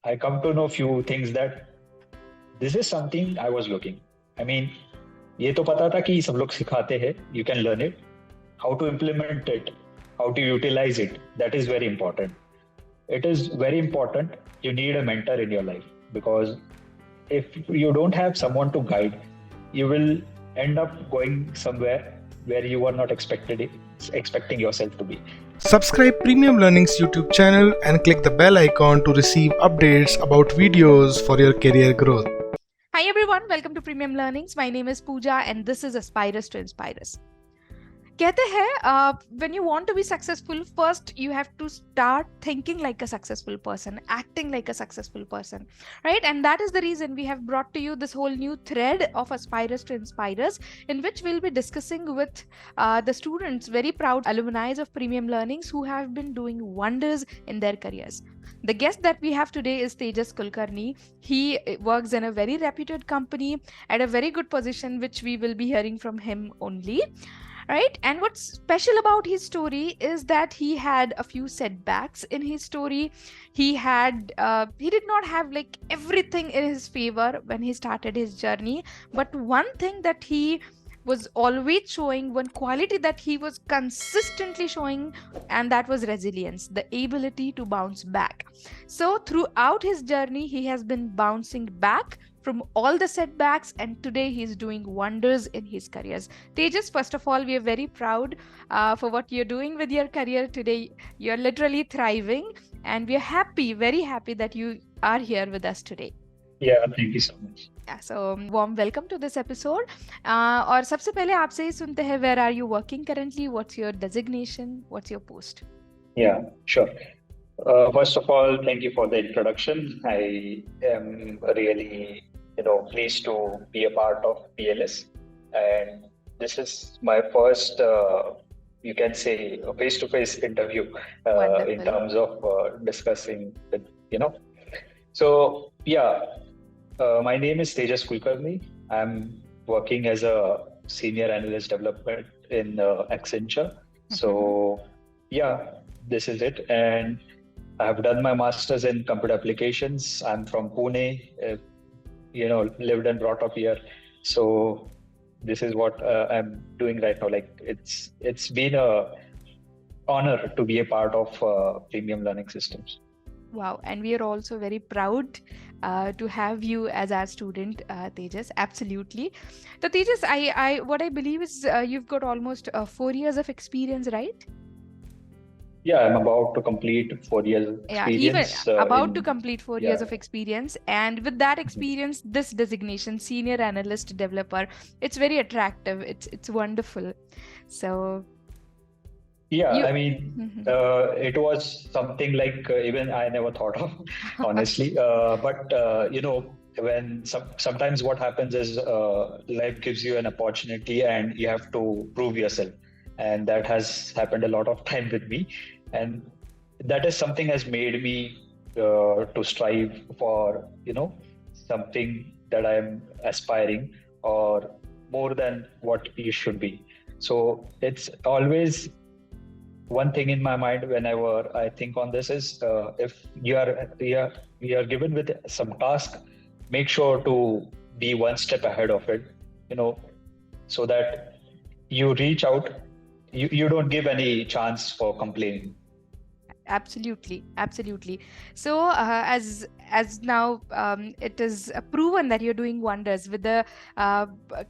I come to know few things that this is something I was looking. I mean, ये तो पता था कि सब लोग सिखाते हैं, you can learn it. How to implement it, how to utilize it, that is very important. It is very important. You need a mentor in your life because if you don't have someone to guide, you will end up going somewhere where you are not expecting yourself to be. Subscribe Premium Learning's YouTube channel and click the bell icon to receive updates about videos for your career growth. Hi everyone, welcome to Premium Learnings. My name is Pooja and this is Aspire Us to Inspire Us. कहते हैं when you want to be successful, first you have to start thinking like a successful person, acting like a successful person, right? And that is the reason we have brought to you this whole new thread of Aspire Us to Inspire Us, in which we'll be discussing with the students, very proud alumni of Premium Learnings who have been doing wonders in their careers. The guest that we have today is Tejas Kulkarni. He works in a very reputed company at a very good position, which we will be hearing from him only. Right? And what's special about his story is that he had a few setbacks in his story. He did not have like everything in his favor when he started his journey. But one thing that he was always showing, one quality that he was consistently showing, and that was resilience, the ability to bounce back. So throughout his journey, he has been bouncing back from all the setbacks, and today he's doing wonders in his careers. Tejas, first of all, we are very proud for what you're doing with your career today. You're literally thriving, and we are happy, very happy that you are here with us today. Yeah, thank you so much. Yeah, so warm welcome to this episode. और सबसे पहले आपसे ही सुनते हैं, where are you working currently? What's your designation? What's your post? Yeah, sure. First of all, thank you for the introduction. I am really, pleased to be a part of PLS, and this is my first, you can say, face-to-face interview in terms of discussing, So yeah, my name is Tejas Kulkarni. I'm working as a senior analyst development in Accenture. So yeah, this is it, and I've done my master's in computer applications. I'm from Pune, lived and brought up here. So this is what I'm doing right now. Like it's been a honor to be a part of Premium Learning Systems. Wow, and we are also very proud to have you as our student, Tejas. Absolutely. So Tejas, I what I believe is you've got almost 4 years of experience, right? Yeah, I'm about to complete 4 years experience. Even about to complete 4 years of experience. And with that experience, this designation, senior analyst developer, it's very attractive. It's wonderful. So yeah, it was something like even I never thought of, honestly. But when sometimes what happens is life gives you an opportunity and you have to prove yourself. And that has happened a lot of time with me. And that is something has made me to strive for, something that I'm aspiring or more than what you should be. So it's always one thing in my mind whenever I think on this is if you are given with some task, make sure to be one step ahead of it, so that you reach out. You don't give any chance for complaining. Absolutely. So as now it is proven that you're doing wonders with the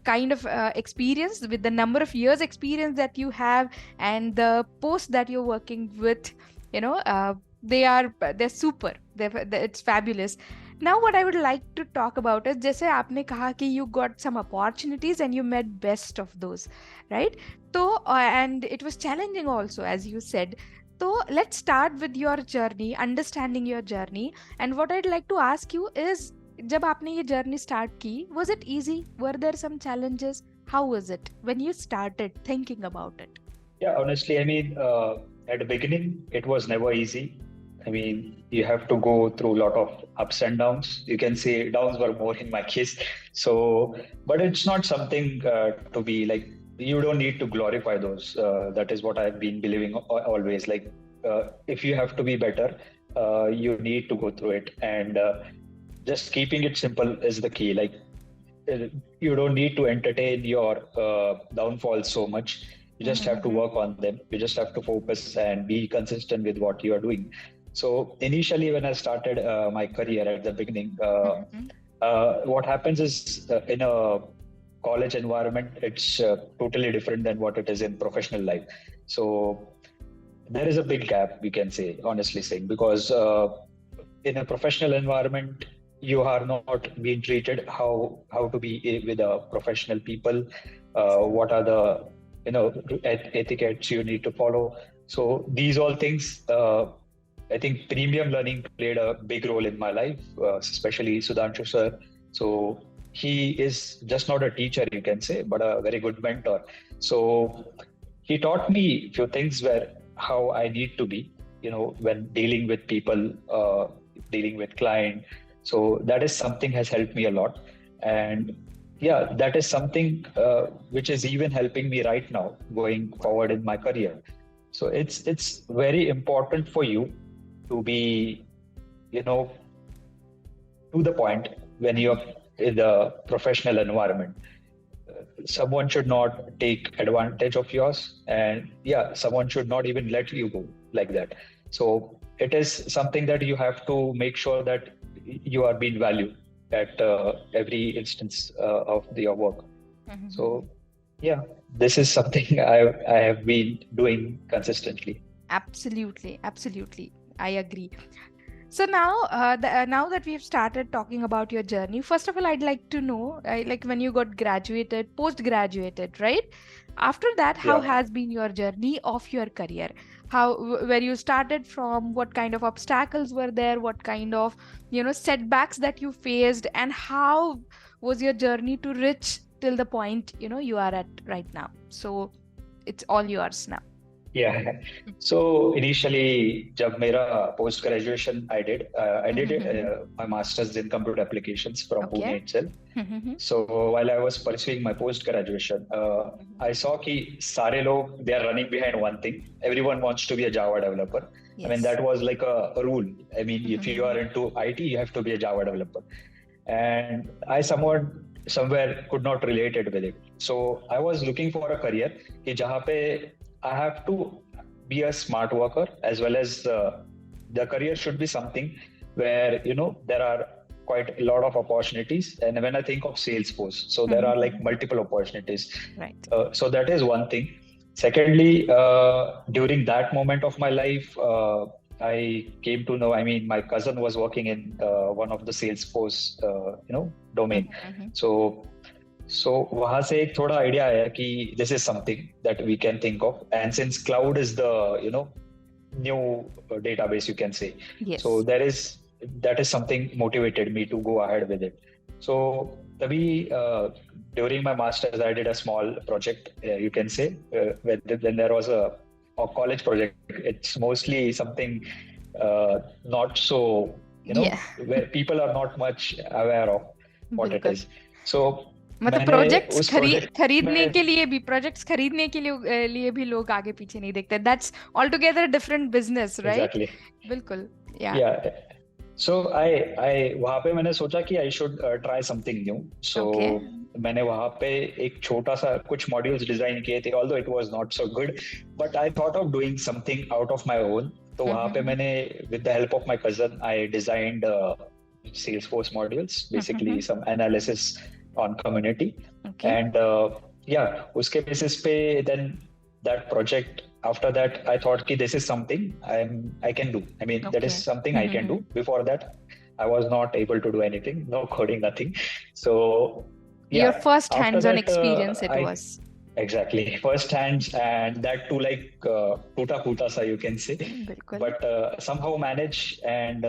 kind of experience, with the number of years experience that you have, and the post that you're working with, they're super. It's fabulous. Now what I would like to talk about is, जैसे आपने कहा कि you got some opportunities and you made best of those, right? So and it was challenging also, as you said. So let's start with your journey, understanding your journey. And what I'd like to ask you is, जब आपने ये journey start की, was it easy? Were there some challenges? How was it when you started thinking about it? Yeah, honestly, at the beginning, it was never easy. You have to go through a lot of ups and downs. You can say downs were more in my case. So, but it's not something to be like, you don't need to glorify those. That is what I've been believing always. Like, if you have to be better, you need to go through it, and just keeping it simple is the key. Like you don't need to entertain your downfalls so much. You just have to work on them. You just have to focus and be consistent with what you are doing. So initially, when I started my career at the beginning, what happens is in a college environment, it's totally different than what it is in professional life. So there is a big gap, we can say, honestly saying, because in a professional environment, you are not being treated how to be with a professional people. What are the etiquettes you need to follow? So these all things, I think premium learning played a big role in my life, especially Sudhanshu sir. So he is just not a teacher, you can say, but a very good mentor. So he taught me a few things where how I need to be, when dealing with people, dealing with client. So that is something has helped me a lot. And yeah, that is something which is even helping me right now going forward in my career. So it's very important for you to be, to the point when you're in the professional environment. Someone should not take advantage of yours, and someone should not even let you go like that. So it is something that you have to make sure that you are being valued at every instance of your work. So this is something I have been doing consistently. Absolutely, I agree. So now, now that we've started talking about your journey, first of all, I'd like to know, like when you got graduated, post-graduated, right? After that, how has been your journey of your career? Where you started from, what kind of obstacles were there, what kind of, setbacks that you faced, and how was your journey to reach till the point, you are at right now? So it's all yours now. Yeah. So initially, जब मेरा post graduation I did my master's in computer applications from Pune itself. So while I was pursuing my post graduation, I saw कि सारे लोग they are running behind one thing. Everyone wants to be a Java developer. Yes. I mean that was like a rule. I mean if you are into IT, you have to be a Java developer. And I somewhere could not relate it with it. So I was looking for a career कि जहाँ पे I have to be a smart worker, as well as the career should be something where, there are quite a lot of opportunities. And when I think of Salesforce, so there are like multiple opportunities. Right. So that is one thing. Secondly, during that moment of my life, I came to know, my cousin was working in one of the Salesforce, domain. So वहाँ से एक थोड़ा idea आया कि this is something that we can think of, and since cloud is the new database, you can say. Yes. So that is something motivated me to go ahead with it. So तभी during my masters I did a small project, you can say, when there was a college project. It's mostly something not so where people are not much aware of what it is. So मतलब projects खरीदने के लिए भी लोग आगे पीछे नहीं देखते. That's altogether different business, right? Exactly. बिल्कुल. Yeah. So I वहाँ पे मैंने सोचा कि I should try something new. So मैंने वहाँ पे एक छोटा सा कुछ modules डिजाइन किए थे, although it was not so good, but I thought of doing something out of my own. तो वहाँ पे मैंने with the help of my cousin I designed Salesforce modules, basically some analysis on community. And uske basis pe then that project, after that I thought ki this is something I can do. That is something I can do. Before that I was not able to do anything, no coding, nothing. So your first hands-on experience was. Exactly, first hands, and that too like toota sa, you can say. But somehow managed, and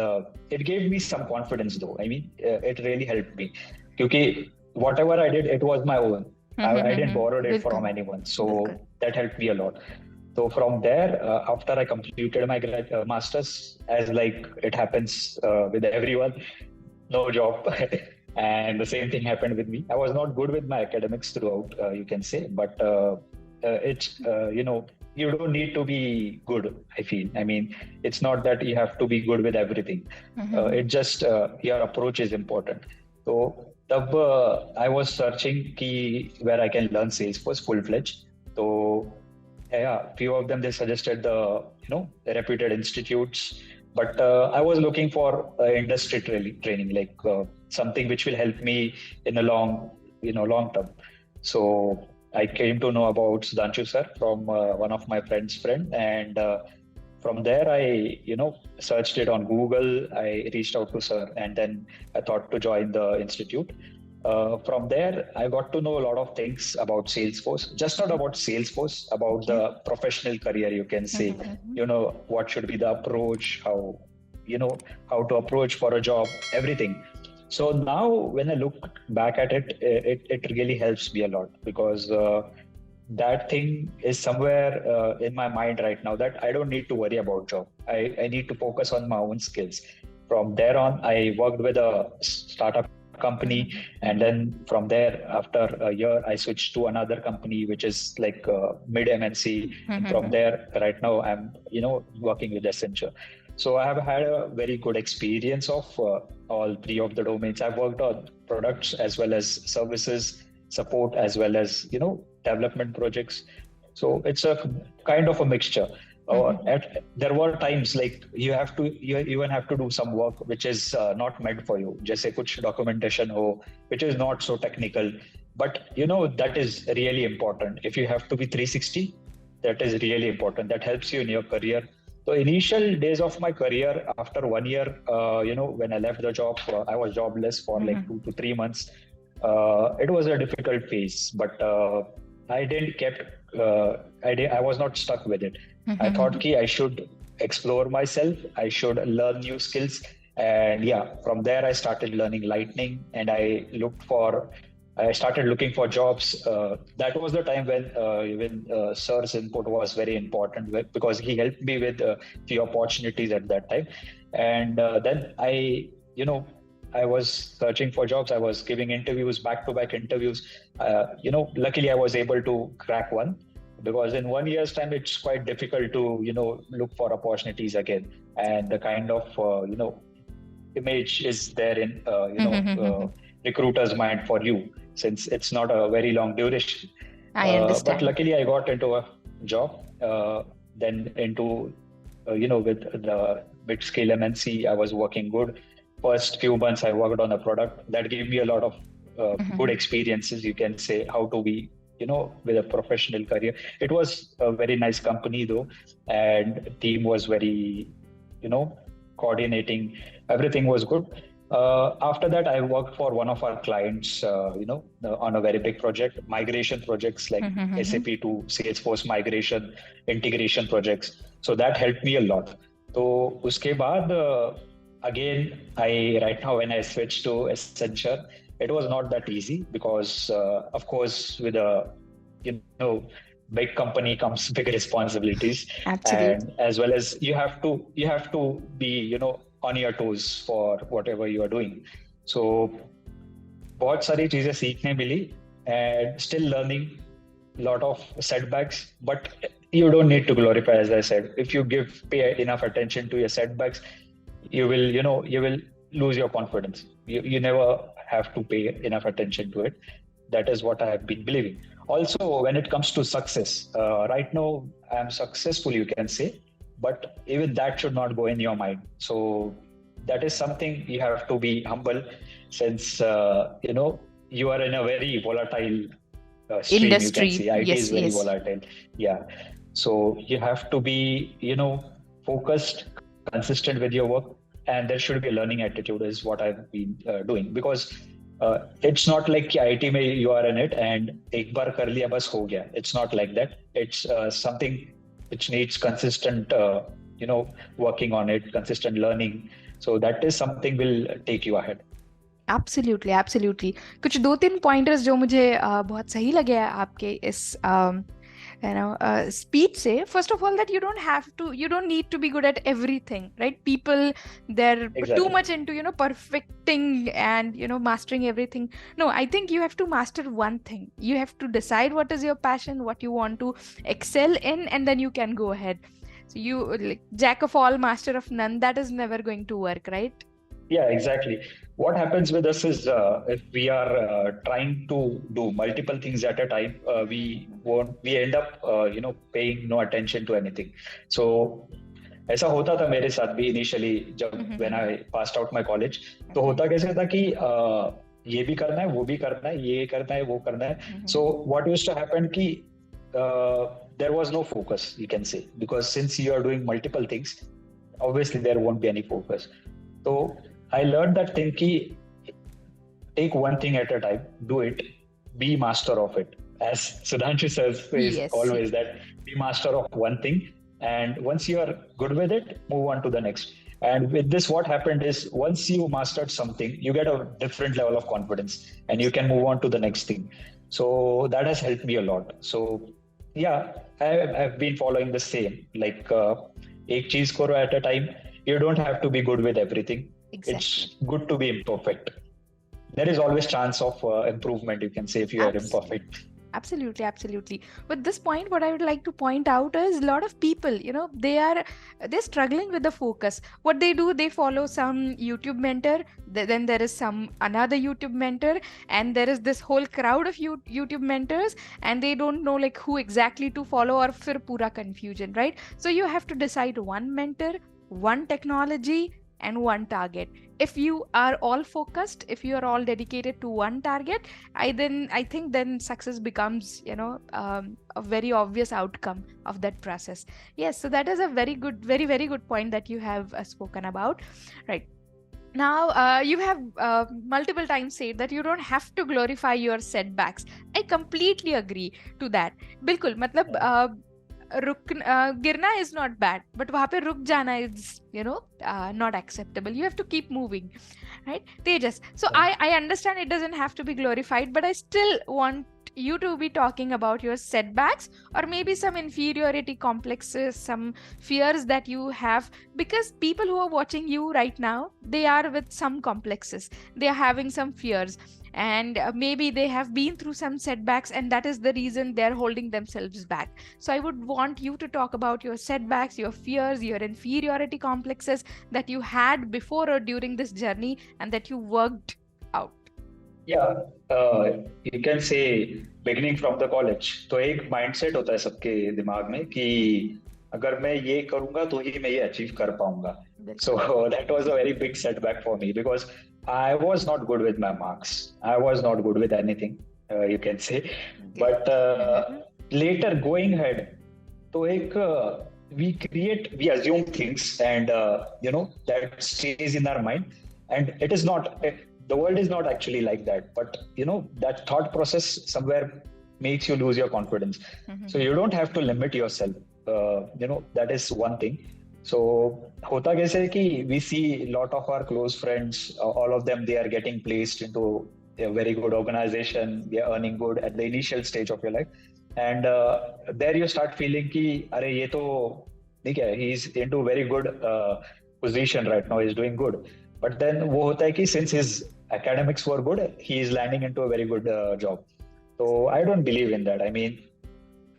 it gave me some confidence though. It really helped me because whatever I did, it was my own. I didn't borrow it from anyone. So that helped me a lot. So from there, after I completed my master's, as like it happens with everyone, no job. And the same thing happened with me. I was not good with my academics throughout, you can say, but it's, you don't need to be good, I feel. I mean, it's not that you have to be good with everything. It just your approach is important. So I was searching where I can learn Salesforce full-fledged. So yeah, few of them, they suggested the reputed institutes, but I was looking for industry training, like something which will help me in a long term. So I came to know about Sudhanshu sir from one of my friend's friend, and from there I searched it on Google. I reached out to sir, and then I thought to join the institute. From there, I got to know a lot of things about Salesforce, just not about Salesforce, about the professional career, you can say, what should be the approach, how to approach for a job, everything. So now when I look back at it, it really helps me a lot, because that thing is somewhere in my mind right now, that I don't need to worry about job. I need to focus on my own skills. From there on, I worked with a startup company, and then from there, after a year, I switched to another company which is like mid MNC. From there, right now I'm working with Accenture. So I have had a very good experience of all three of the domains. I've worked on products as well as services, support as well as development projects. So it's a kind of a mixture. There were times like you even have to do some work which is not meant for you. Jaise kuch documentation ho, which is not so technical, but that is really important. If you have to be 360, that is really important. That helps you in your career. So initial days of my career, after 1 year, when I left the job, I was jobless for like 2 to 3 months. It was a difficult phase, but I was not stuck with it. I thought I should explore myself. I should learn new skills. And yeah, from there I started learning Lightning, and I started looking for jobs. That was the time when even Sir's input was very important, because he helped me with few opportunities at that time. And then I was searching for jobs. I was giving interviews, back-to-back interviews. Luckily I was able to crack one, because in 1 year's time, it's quite difficult to, look for opportunities again. And the kind of, image is there in, recruiter's mind for you, since it's not a very long duration. I understand. But luckily I got into a job, then into, with the mid-scale MNC, I was working good. First few months I worked on a product that gave me a lot of good experiences, you can say, how to be, with a professional career. It was a very nice company though, and team was very, coordinating. Everything was good. After that, I worked for one of our clients, on a very big project, migration projects like C.A.P to Salesforce migration, integration projects. So that helped me a lot. So uske baad, again, right now when I switched to Accenture, it was not that easy, because of course with a big company comes big responsibilities. Absolutely. And as well as you have to be on your toes for whatever you are doing. So बहुत सारी चीजें सीखने मिली, and still learning lot of setbacks, but you don't need to glorify, as I said. If you pay enough attention to your setbacks, you will lose your confidence. You never have to pay enough attention to it. That is what I have been believing. Also, when it comes to success, right now I am successful, you can say, but even that should not go in your mind. So that is something you have to be humble, since you are in a very volatile stream, industry. You can see. IT is very volatile. Yeah. So you have to be focused, consistent with your work, and there should be a learning attitude, is what I've been doing, because it's not like IT mein you are in it and ek baar kar liya bas ho gaya. It's not like that. It's something which needs consistent working on it, consistent learning. So that is something will take you ahead. Absolutely, absolutely. कुछ 2-3 pointers जो मुझे बहुत सही लगे आपके इस speech say, first of all, that you don't need to be good at everything, right? People, they're too much into perfecting and mastering everything. No, I think you have to master one thing. You have to decide what is your passion, what you want to excel in, and then you can go ahead. So you, like, jack of all, master of none, that is never going to work, right? Yeah, exactly. What happens with us is if we are trying to do multiple things at a time, we end up paying no attention to anything. So ऐसा होता था मेरे साथ भी initially जब when I passed out my college. तो होता कैसे था कि ये भी करना है, वो भी करना है, ये करना है, वो करना है. So what used to happen कि there was no focus, you can say, because since you are doing multiple things, obviously there won't be any focus. So I learned that thing ki take one thing at a time, do it, be master of it. As Sudhanshu says always that be master of one thing, and once you are good with it, move on to the next. And with this, what happened is once you mastered something, you get a different level of confidence and you can move on to the next thing. So that has helped me a lot. So yeah, I've been following the same, like ek cheez karo at a time. You don't have to be good with everything. Exactly. It's good to be imperfect. There is always chance of improvement, you can say, if you are imperfect. Absolutely. But this point, what I would like to point out is a lot of people, they're struggling with the focus. What they do, they follow some YouTube mentor, then there is another YouTube mentor, and there is this whole crowd of YouTube mentors, and they don't know like who exactly to follow, or fir pura confusion, right? So you have to decide one mentor, one technology, and one target. If you are all focused, if you are all dedicated to one target, I think then success becomes a very obvious outcome of that process. Yes, so that is a very good point that you have spoken about, right? Now, you have multiple times said that you don't have to glorify your setbacks. I completely agree to that. Bilkul, matlab गिरना is not bad, but वहाँ पे रुक जाना is not acceptable. You have to keep moving, right? Tejas, so I understand it doesn't have to be glorified, but I still want you to be talking about your setbacks, or maybe some inferiority complexes, some fears that you have, because people who are watching you right now, they are with some complexes, they are having some fears, and maybe they have been through some setbacks, and that is the reason they're holding themselves back. So I would want you to talk about your setbacks, your fears, your inferiority complexes that you had before or during this journey, and that you worked out. Yeah, you can say beginning from the college. तो एक mindset होता है सबके दिमाग में कि अगर मैं ये करूँगा तो ही मैं ये achieve कर पाऊँगा. So that was a very big setback for me, because I was not good with my marks. I was not good with anything, you can say. But later going ahead, तो we assume things, and that stays in our mind, and it is not. The world is not actually like that, but that thought process somewhere makes you lose your confidence. So you don't have to limit yourself. That is one thing. So hota kaise hai ki we see a lot of our close friends, all of them, they are getting placed into a very good organization, they are earning good at the initial stage of your life, and there you start feeling ki are ye to theek hai, he's into very good position right now, he's doing good. But then wo hota hai ki since his academics were good, he is landing into a very good job. So I don't believe in that. I mean,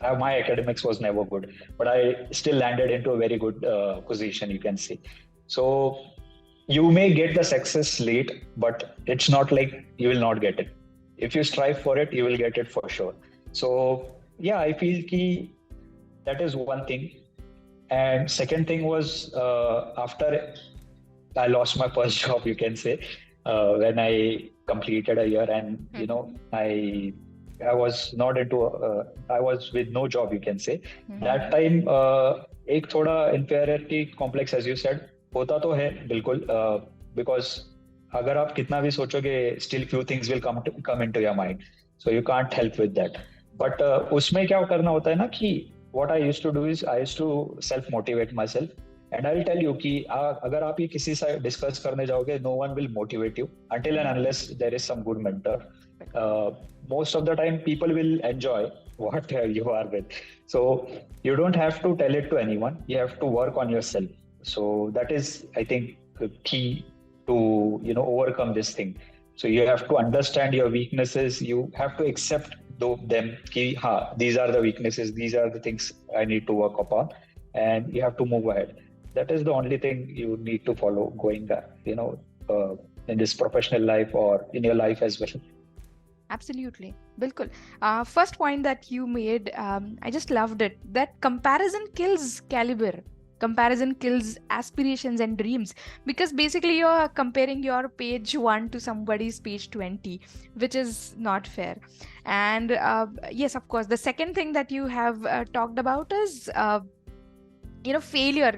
my academics was never good, but I still landed into a very good position, you can say. So you may get the success late, but it's not like you will not get it. If you strive for it, you will get it for sure. So yeah, I feel ki that is one thing. And second thing was after I lost my first job, you can say, when I completed a year, and I was not into I was with no job, you can say. That time एक थोड़ा inferiority complex, as you said, होता तो है बिल्कुल, because अगर आप कितना भी सोचोगे, still few things will come into your mind, so you can't help with that. But उसमें क्या करना होता है ना कि what I used to do is I used to self motivate myself, And I'll tell you कि अगर आप ये किसी से discuss करने जाओगे, no one will motivate you until and unless there is some good mentor. Most of the time, people will enjoy what you are with. So you don't have to tell it to anyone. You have to work on yourself. So that is, I think, the key to overcome this thing. So you have to understand your weaknesses. You have to accept them. Ki, these are the weaknesses. These are the things I need to work upon, and you have to move ahead. That is the only thing you need to follow going in this professional life or in your life as well. Absolutely. Bilkul. First point that you made, I just loved it. That comparison kills caliber. Comparison kills aspirations and dreams, because basically you're comparing your page 1 to somebody's page 20, which is not fair. And yes, of course, the second thing that you have talked about is failure.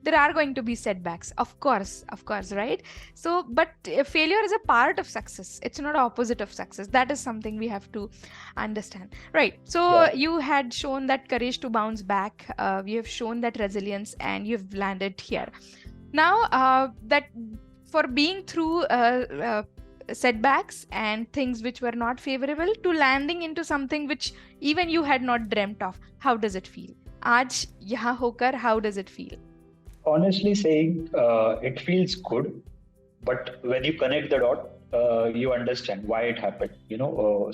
There are going to be setbacks, of course, right? So but failure is a part of success. It's not opposite of success. That is something we have to understand, right? So you had shown that courage to bounce back, you have shown that resilience, and you've landed here now, that for being through setbacks and things which were not favorable to landing into something which even you had not dreamt of. How does it feel? आज यहाँ होकर, how does it feel? Honestly saying, it feels good, but when you connect the dot, you understand why it happened.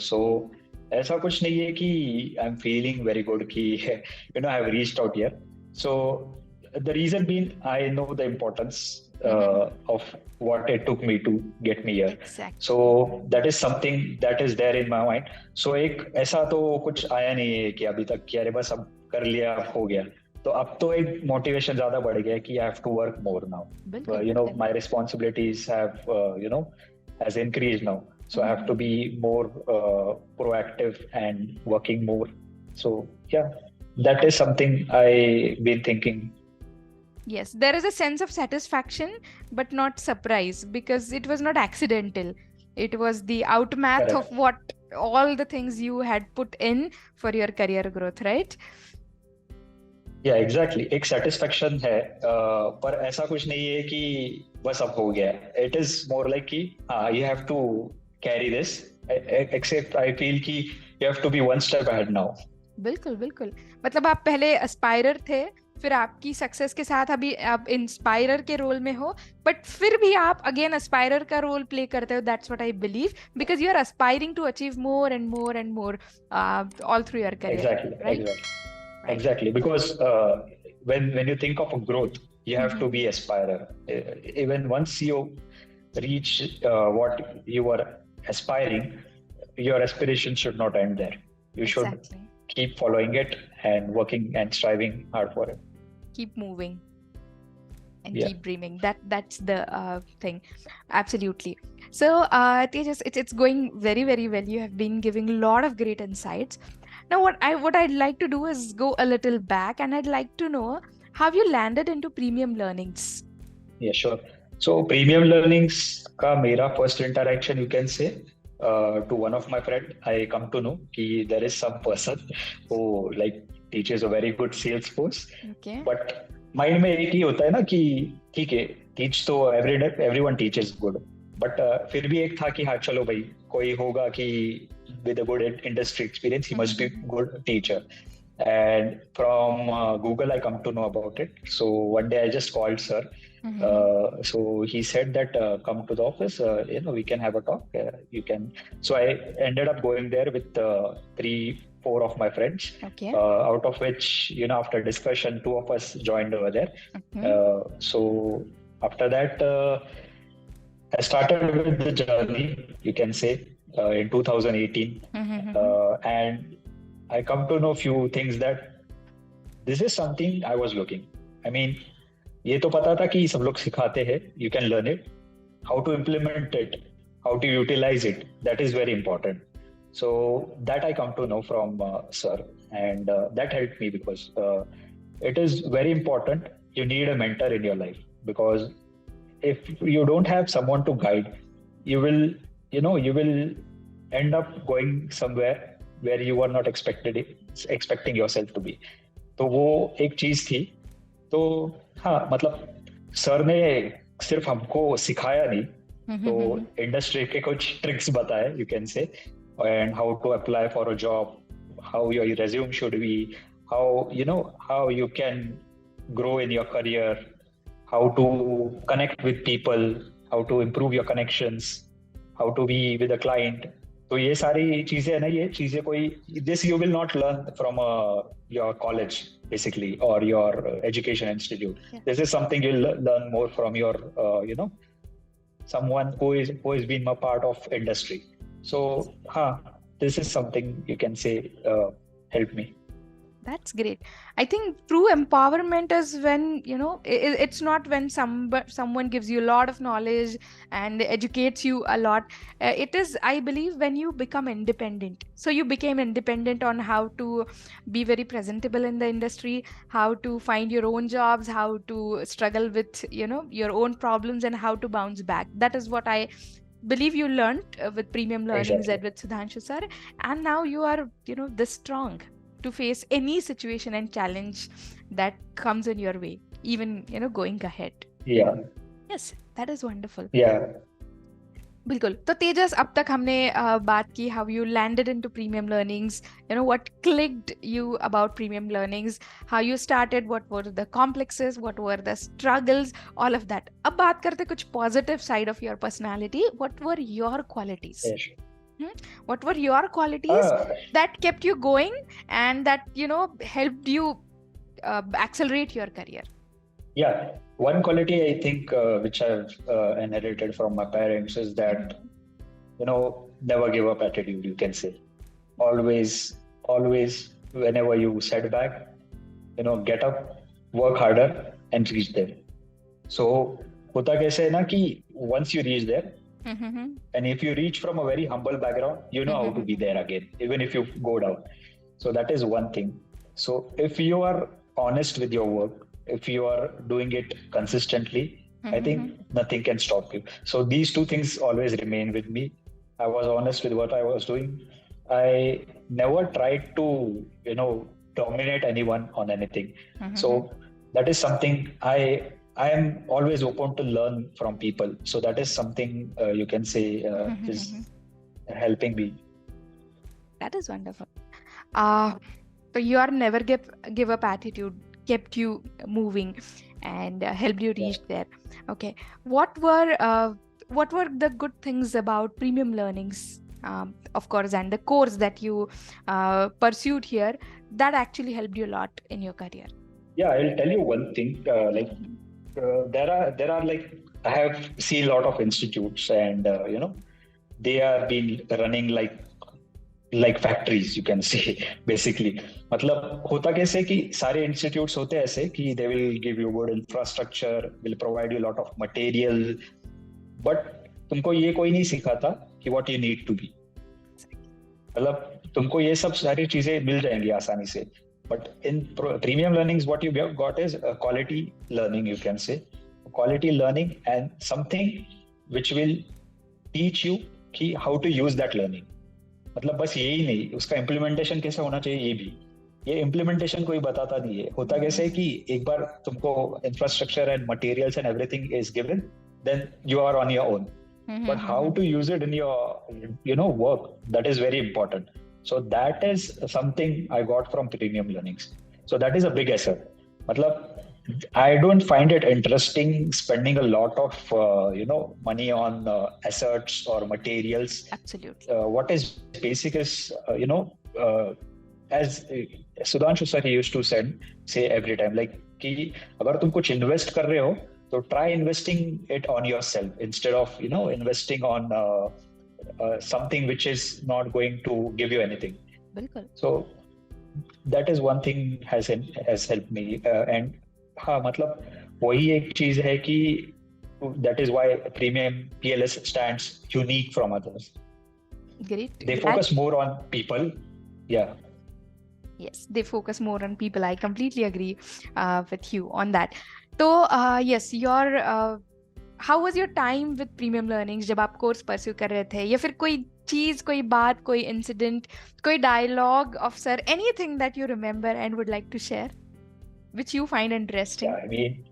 So ऐसा कुछ नहीं है कि I'm feeling very good कि I've reached out here. So the reason being, I know the importance of what it took me to get me here. Exactly. So that is something that is there in my mind. So एक ऐसा तो कुछ आया नहीं है कि अभी तक कि अरे बस अब कर लिया, अब हो गया. तो अब तो एक मोटिवेशन ज्यादा बढ़ गया कि I have to work more now. My responsibilities have has increased now. So I have to be more proactive and working more. So yeah, that is something I've been thinking. Yes, there is a sense of satisfaction, but not surprise, because it was not accidental. It was the outmath of what all the things you had put in for your career growth, right? Yeah, exactly. एक satisfaction है, पर ऐसा कुछ नहीं है कि बस अब हो गया. It is more like कि you have to carry this. Except I feel कि you have to be one step ahead now. बिल्कुल बिल्कुल. मतलब आप पहले aspirer थे, फिर आपकी सक्सेस के साथ अभी आप इंस्पायरर के रोल में हो, बट फिर भी आप अगेन एस्पायरर का रोल प्ले करते हो. That's what I believe, because you are aspiring to achieve more and more and more all through your career. Exactly, because when you think of a growth, you have to be aspirer. Even once you reach what you are aspiring, your aspiration should not end there. You should keep following it and working and striving hard for it. Keep moving and keep dreaming. That's the thing. Absolutely. So Tejas, it's going very, very well. You have been giving a lot of great insights. Now what I'd like to do is go a little back, and I'd like to know how you landed into premium learnings. Yeah, sure. So premium learnings ka mera first interaction, you can say, to one of my friend. I come to know that there is some person who teaches a very good sales course. Okay. But mind में एक ही होता है ना कि ठीक है, teach तो everyone teaches good. But फिर भी एक था कि हाँ चलो भाई, कोई होगा कि with a good industry experience, he must be a good teacher. And from Google, I come to know about it. So one day I just called sir. So he said that come to the office, we can have a talk. You can. So I ended up going there with 3-4 of my friends. Okay. Out of which, after discussion, 2 of us joined over there. So after that, I started with the journey, you can say, in 2018. And I come to know few things that this is something I was looking. I mean, ये तो पता था कि सब लोग सिखाते हैं, you can learn it. How to implement it, how to utilize it, that is very important. So that I come to know from sir, and that helped me because it is very important. You need a mentor in your life, because if you don't have someone to guide, you will end up going somewhere where you are not expecting yourself to be. तो वो एक चीज थी. तो हाँ मतलब sir ने सिर्फ हमको सिखाया नहीं, तो इंडस्ट्री के कुछ ट्रिक्स बताए, you can say, and how to apply for a job, how your resume should be, how you can grow in your career, how to connect with people, how to improve your connections, how to be with a client. तो ये सारी चीजें है ना, ये चीजें कोई this you will not learn from your college basically or your education institute. Yeah. This is something you'll learn more from your someone who is been a part of industry. So this is something you can say helped me. That's great. I think true empowerment is when, it's not when someone gives you a lot of knowledge and educates you a lot. It is, I believe, when you become independent. So you became independent on how to be very presentable in the industry, how to find your own jobs, how to struggle with, your own problems, and how to bounce back. That is what I believe you learned with Premium Learnings and with Sudhanshu sir. And now you are, this strong to face any situation and challenge that comes in your way, even going ahead. Yeah. Yes, that is wonderful. Yeah. बिल्कुल. तो तेजस, अब तक हमने बात की how you landed into Premium Learnings, what clicked you about Premium Learnings, how you started, what were the complexes, what were the struggles, all of that. अब बात करते कुछ positive side of your personality. What were your qualities? Yes. What were your qualities that kept you going and that helped you accelerate your career? Yeah, one quality I think which I've inherited from my parents is that never give up attitude, you can say. Always whenever you set back, get up, work harder and reach there. So होता कैसे है ना कि once you reach there, and if you reach from a very humble background, you know how to be there again, even if you go down. So that is one thing. So if you are honest with your work, if you are doing it consistently, I think nothing can stop you. So these two things always remain with me. I was honest with what I was doing. I never tried to, dominate anyone on anything. So that is something I am always open to learn from people. So that is something you can say is helping me. That is wonderful. So your never give up attitude kept you moving and helped you reach there. Okay. What were the good things about Premium Learnings, of course, and the course that you pursued here that actually helped you a lot in your career? Yeah, I'll tell you one thing. There are like, I have seen a lot of institutes and they are been running like factories, you can say, basically. मतलब होता कैसे कि सारे institutes होते ऐसे कि they will give you good infrastructure, will provide you a lot of material, but तुमको ये कोई नहीं सिखाता कि what you need to be. मतलब तुमको ये सब सारी चीजें मिल जाएंगी आसानी से. But in Premium Learnings, what you got is a quality learning, you can say. Quality learning and something which will teach you कि how to use that learning. मतलब बस यही नहीं, उसका इम्प्लीमेंटेशन कैसे होना चाहिए ये भी. ये इम्प्लीमेंटेशन कोई बताता नहीं है. होता कैसे है कि एक बार तुमको infrastructure and materials and everything is given, then you are on your own. But how to use it in your work, that is very important. So that is something I got from Premium Learnings. So that is a big asset. Matlab, I don't find it interesting spending a lot of money on assets or materials. Absolutely. What is basic is as Sudhanshu sir he used to say every time, like कि अगर तुम कुछ invest कर रहे हो so try investing it on yourself instead of investing on something which is not going to give you anything. बिल्कुल. So that is one thing has helped me and मतलब वही एक चीज है कि that is why Premium PLS stands unique from others. Great. They focus more on people. Yeah. Yes, they focus more on people. I completely agree with you on that. So yes, how was your time with Premium Learnings जब आप course pursue कर रहे थे, या फिर कोई चीज, कोई बात, कोई इंसिडेंट, कोई dialogue of sir, anything that you remember and would like to share? which you find interesting? Yeah, I mean,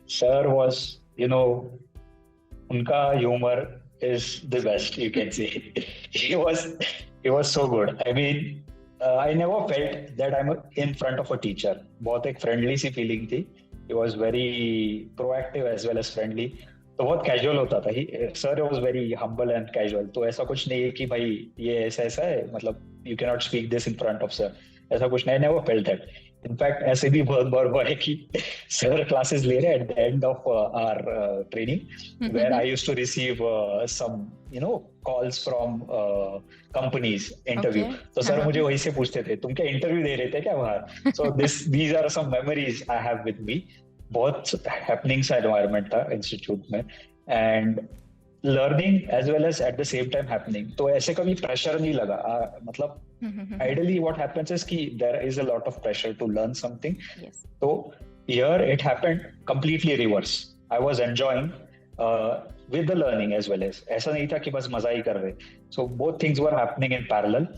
sir was, unka humor is the best, you can say. he was he was so good. I mean, I never felt that I'm in front of a teacher. बहुत एक friendly सी feeling थी. He was very proactive as well as friendly. तो बहुत casual होता था. Sir was very humble and casual. तो ऐसा कुछ नहीं है कि भाई ये ऐसा ऐसा है, मतलब you cannot speak this in front of sir. ऐसा कुछ नहीं. I never felt that. In fact ऐसे भी बहुत बार हुआ है कि सर क्लासेस ले रहे हैं at the end of our training where I used to receive some calls from companies interview. तो सर मुझे वहीं से पूछते थे तुम क्या इंटरव्यू दे रहे थे क्या बाहर. So these are some memories I have with me. बहुत हैपनिंग सा एनवायरनमेंट था इंस्टीट्यूट में and learning as well as at the same time happening. तो ऐसे कभी प्रेशर नहीं लगा. मतलब ideally what happens is ki there is a lot of pressure to learn something. Yes. So here it happened completely reverse. I was enjoying with the learning as well as ऐसा नहीं था कि बस मजा ही कर रहे. So both things were happening in parallel.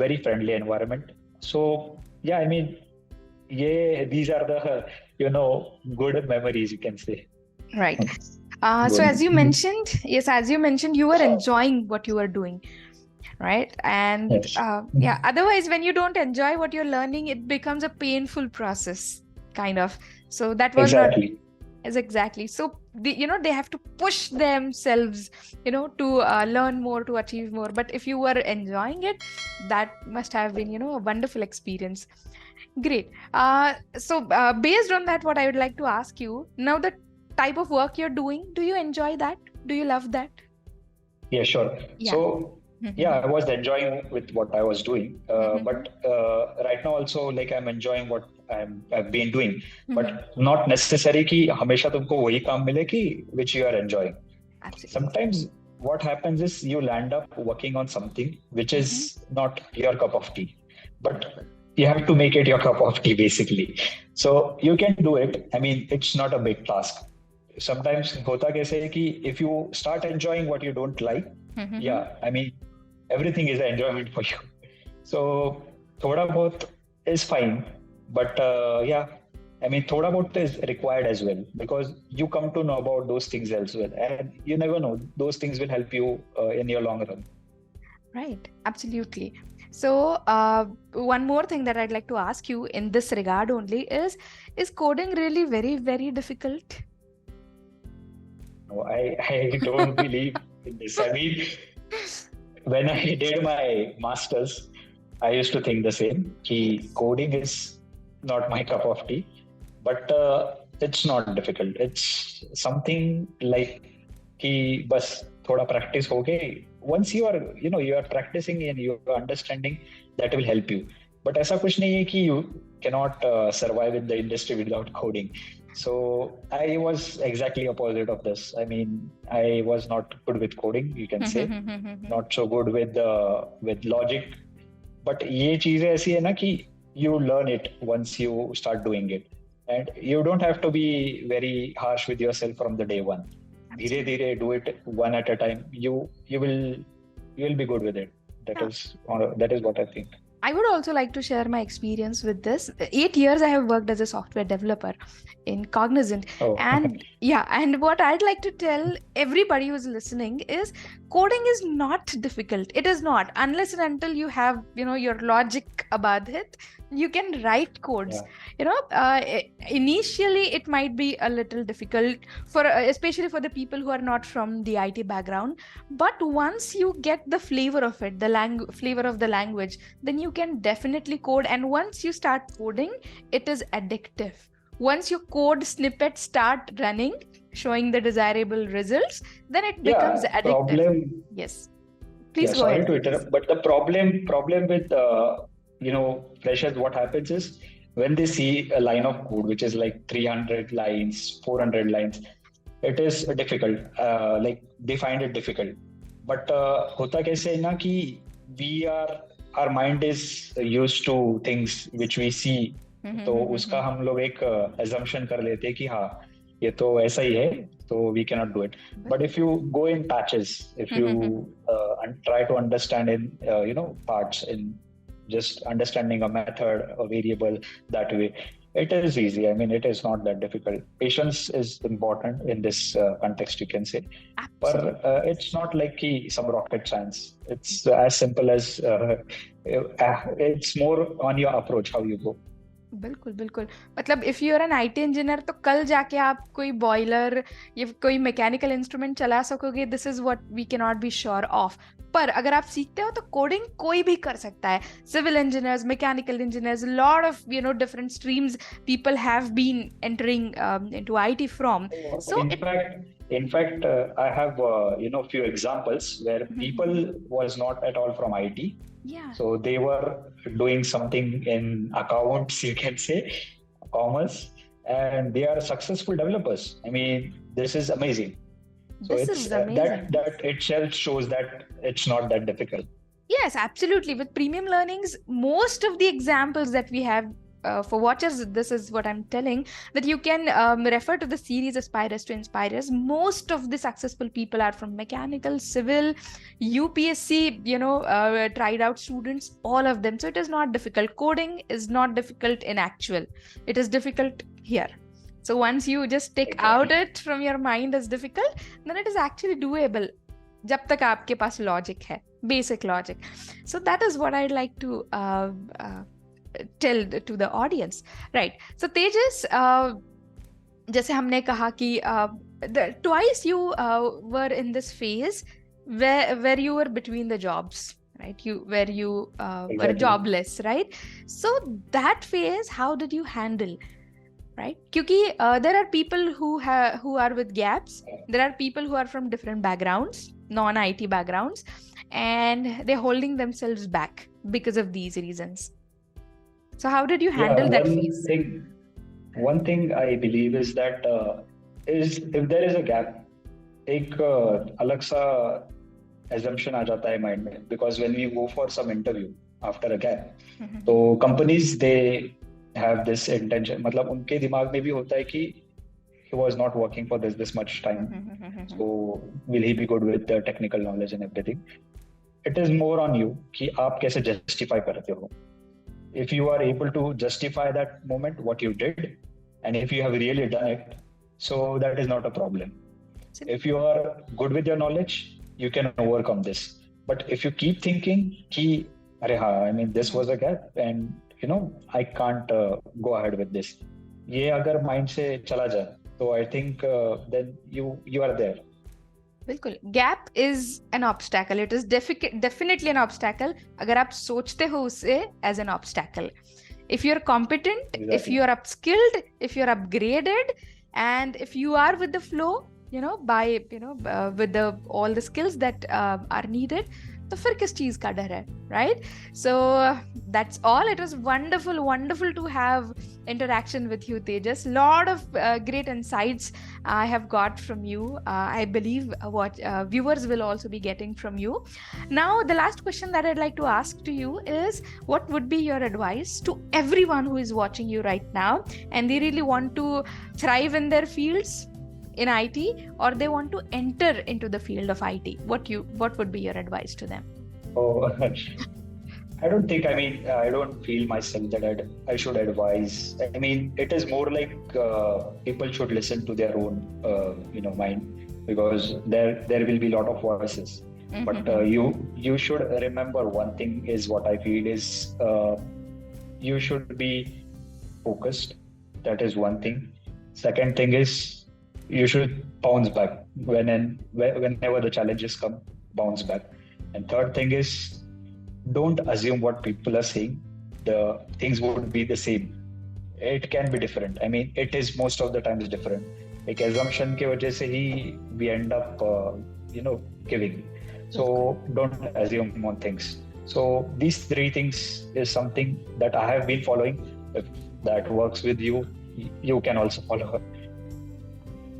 Very friendly environment. So yeah, I mean these are the good memories you can say. Right. So as you mentioned you were enjoying what you were doing, right? And yes. Otherwise when you don't enjoy what you're learning, it becomes a painful process kind of. So that was exactly. Exactly. So they have to push themselves to learn more, to achieve more. But if you were enjoying it, that must have been a wonderful experience. Great. So based on that, what I would like to ask you now, the type of work you're doing, do you enjoy that? Do you love that? Yeah, sure. So yeah, I was enjoying with what I was doing, but right now also like I'm enjoying what I've been doing, but not necessary कि हमेशा तुमको वही काम मिले कि which you are enjoying. Absolutely. Sometimes what happens is you land up working on something which is not your cup of tea, but you have to make it your cup of tea basically. So you can do it. I mean, it's not a big task. Sometimes होता कैसे है कि if you start enjoying what you don't like, yeah, I mean everything is an enjoyment for you. So thoda bahut is fine, but yeah, I mean thoda bahut is required as well, because you come to know about those things as well, and you never know, those things will help you in your long run. Right, absolutely. So one more thing that I'd like to ask you in this regard only is coding really very, very difficult? No, I don't believe in this. I mean, when I did my masters, I used to think the same. Ki coding is not my cup of tea, but it's not difficult. It's something like ki bas thoda practice ho gayi. Once you are practicing and you are understanding, that will help you. But ऐसा कुछ नहीं है कि you cannot survive in the industry without coding. So I was exactly opposite of this. I mean, I was not good with coding, you can say, not so good with logic. But ये चीजें ऐसी है ना कि you learn it once you start doing it, and you don't have to be very harsh with yourself from the day one. धीरे धीरे do it one at a time. You will be good with it. That is what I think. I would also like to share my experience with this. 8 years I have worked as a software developer in Cognizant. Oh. And what I'd like to tell everybody who's listening is coding is not difficult. It is not, unless and until you have your logic about it. You can write codes. Initially it might be a little difficult especially for the people who are not from the IT background, but once you get the flavor of it, the flavor of the language, then you can definitely code. And once you start coding, it is addictive. Once your code snippets start running, showing the desirable results, then it becomes addictive. Yes, please go ahead. Sorry to interrupt, but the problem with freshers, what happens is when they see a line of code which is like 300 lines, 400 lines, it is difficult. Like they find it difficult. But hota kaise hai na ki our mind is used to things which we see. तो उसका हम लोग एक assumption कर लेते हैं कि हाँ ये तो ऐसा ही है, so we cannot do it. But if you go in patches, if you try to understand in parts, in just understanding a method, a variable that way, It is easy. I mean, it is not that difficult. Patience is important in this context, you can say. Absolutely. But it's not like some rocket science. It's as simple as it's more on your approach, how you go. बिल्कुल बिल्कुल मतलब if you are an IT engineer तो कल जाके आप कोई boiler या कोई मैकेनिकल इंस्ट्रूमेंट चला सकोगे, this is what we can not be sure of. पर अगर आप सीखते हो तो कोडिंग कोई भी कर सकता है. Civil engineers, mechanical engineers, lot of different streams people have been entering into IT from. So In fact, I have few examples where people was not at all from IT. Yeah. So they were doing something in accounts, you can say, commerce, and they are successful developers. I mean, this is amazing. So this is amazing. That itself shows that it's not that difficult. Yes, absolutely. With premium learnings, most of the examples that we have for watchers, this is what I'm telling, that you can refer to the series Aspirers to Inspirers. Most of the successful people are from mechanical, civil, UPSC, tried out students, all of them. So it is not difficult. Coding is not difficult in actual. It is difficult here. So once you just take out it from your mind as difficult, then it is actually doable. जब तक आपके पास logic है, basic logic. So that is what I'd like to tell to the audience, right? So Tejas, जैसे हमने कहा कि twice you were in this phase where you were between the jobs, right? Where you were jobless, right? So that phase, how did you handle? Right? Because there are people who are with gaps. There are people who are from different backgrounds, non-IT backgrounds, and they're holding themselves back because of these reasons. So how did you handle that phase? One thing I believe is that is if there is a gap, एक अलग सा assumption आ जाता है mind में, because when we go for some interview after a gap, तो companies they have this intention, मतलब उनके दिमाग में भी होता है कि he was not working for this much time, so will he be good with the technical knowledge and everything. It is more on you कि आप कैसे justify करते हो. If you are able to justify that moment, what you did, and if you have really done it, so that is not a problem. If you are good with your knowledge, you can overcome this. But if you keep thinking कि अरे हाँ, I mean this was a gap and I can't go ahead with this, ये अगर mind से चला जाए, तो I think then you are there. बिल्कुल. Gap is an obstacle. It is definitely an obstacle. अगर आप सोचते हो उसे as an obstacle. If you're competent, exactly. If you're upskilled, if you're upgraded, and if you are with the flow, with all the skills that are needed, तो फिर किस चीज का डर है, right? So that's all. It was wonderful to have interaction with you, Tejas. Lot of great insights I have got from you. I believe what viewers will also be getting from you. Now, the last question that I'd like to ask to you is, what would be your advice to everyone who is watching you right now and they really want to thrive in their fields in IT, or they want to enter into the field of IT? What would be your advice to them? Oh, I don't think, I don't feel myself that I should advise. I mean, it is more like people should listen to their own, mind, because there will be a lot of voices. Mm-hmm. But you should remember one thing is what I feel is you should be focused. That is one thing. Second thing is, you should bounce back whenever the challenges come, bounce back. And third thing is, don't assume what people are saying. The things would be the same. It can be different. I mean, it is most of the times different. Like assumption के वजह से ही we end up, giving. So don't assume on things. So these three things is something that I have been following. If that works with you, you can also follow.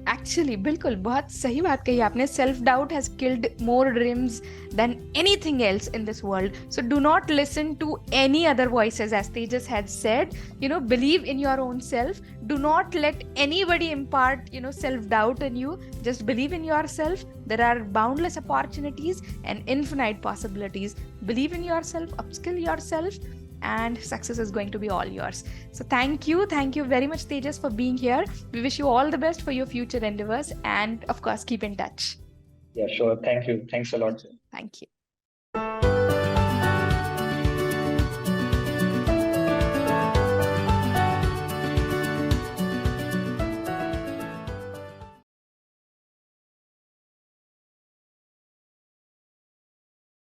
Actually, बिल्कुल बहुत सही बात कही आपने. Self doubt has killed more dreams than anything else in this world. So do not listen to any other voices, as Tejas had said. Believe in your own self. Do not let anybody impart self doubt in you. Just believe in yourself. There are boundless opportunities and infinite possibilities. Believe in yourself, upskill yourself, and success is going to be all yours. So thank you very much, Tejas, for being here. We wish you all the best for your future endeavors, and of course keep in touch. Yeah, sure. Thank you. Thanks a lot. Thank you.